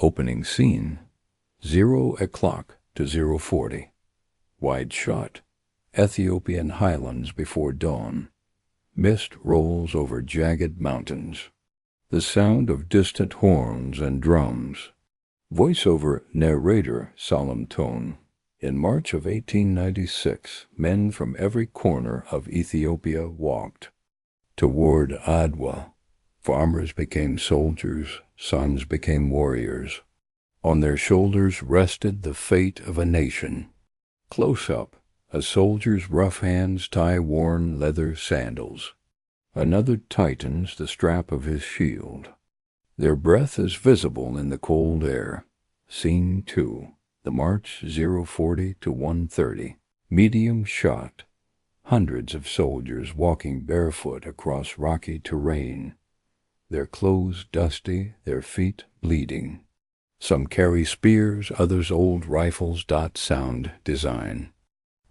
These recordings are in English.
Opening scene, 0:00 to 0:40. Wide shot, Ethiopian highlands before dawn. Mist rolls over jagged mountains. The sound of distant horns and drums. Voiceover narrator solemn tone. In March of 1896, men from every corner of Ethiopia walked toward Adwa. Farmers became soldiers, sons became warriors. On their shoulders rested the fate of a nation. Close up, a soldier's rough hands tie worn leather sandals. Another tightens the strap of his shield. Their breath is visible in the cold air. Scene 2. The march 0:40 to 1:30. Medium shot. Hundreds of soldiers walking barefoot across rocky terrain. Their clothes dusty, their feet bleeding. Some carry spears, others old rifles. Sound design.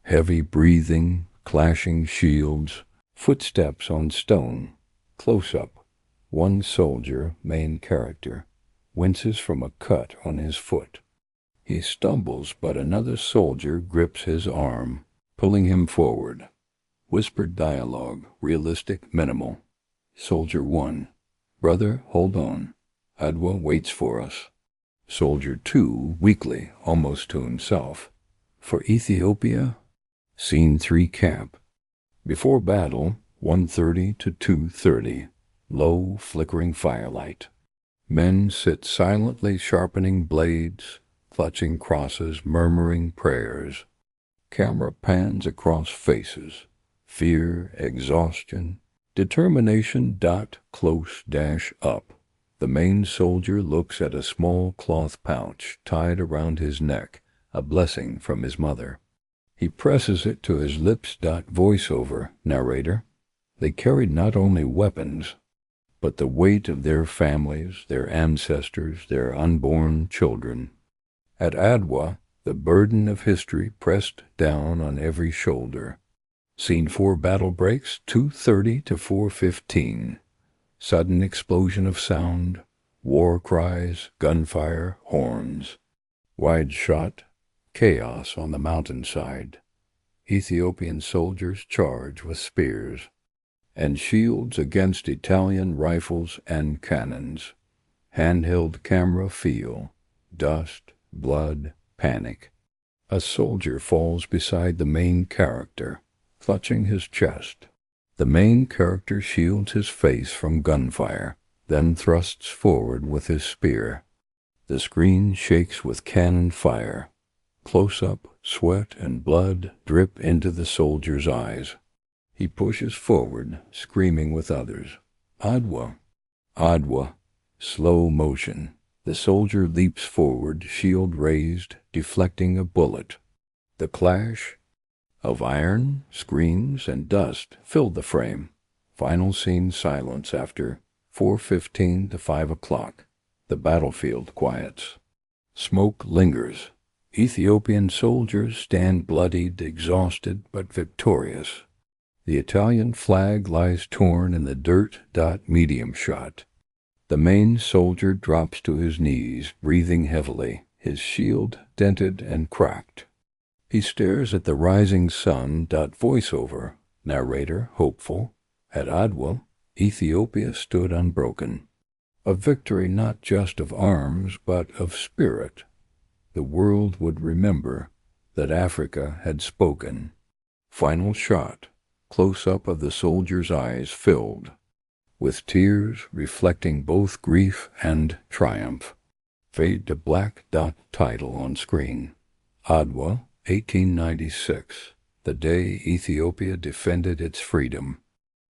Heavy breathing, clashing shields, footsteps on stone. Close up. One soldier, main character, winces from a cut on his foot. He stumbles, but another soldier grips his arm, pulling him forward. Whispered dialogue, realistic, minimal. Soldier 1. Brother, hold on. Adwa waits for us. Soldier 2, weakly, almost to himself. For Ethiopia? Scene 3 camp. Before battle, 1:30 to 2:30. Low, flickering firelight. Men sit silently sharpening blades, clutching crosses, murmuring prayers. Camera pans across faces. Fear, exhaustion, determination. Close-up. The main soldier looks at a small cloth pouch tied around his neck, a blessing from his mother. He presses it to his lips. Voiceover narrator. They carried not only weapons, but the weight of their families, their ancestors, their unborn children. At Adwa, the burden of history pressed down on every shoulder. Scene 4 battle breaks, 2:30 to 4:15. Sudden explosion of sound, war cries, gunfire, horns. Wide shot, chaos on the mountainside. Ethiopian soldiers charge with spears and shields against Italian rifles and cannons. Handheld camera feel, dust, blood, panic. A soldier falls beside the main character, clutching his chest. The main character shields his face from gunfire, then thrusts forward with his spear. The screen shakes with cannon fire. Close up, sweat and blood drip into the soldier's eyes. He pushes forward, screaming with others. Adwa! Adwa! Slow motion. The soldier leaps forward, shield raised, deflecting a bullet. The clash of iron, screens, and dust filled the frame. Final scene silence after 4:15 to 5:00. The battlefield quiets. Smoke lingers. Ethiopian soldiers stand bloodied, exhausted, but victorious. The Italian flag lies torn in the dirt. Medium shot. The main soldier drops to his knees, breathing heavily, his shield dented and cracked. He stares at the rising sun. Voiceover narrator hopeful. At Adwa, Ethiopia stood unbroken. A victory not just of arms, but of spirit. The world would remember that Africa had spoken. Final shot. Close-up of the soldier's eyes filled with tears reflecting both grief and triumph. Fade to black. Title on screen. Adwa, 1896. The day Ethiopia defended its freedom.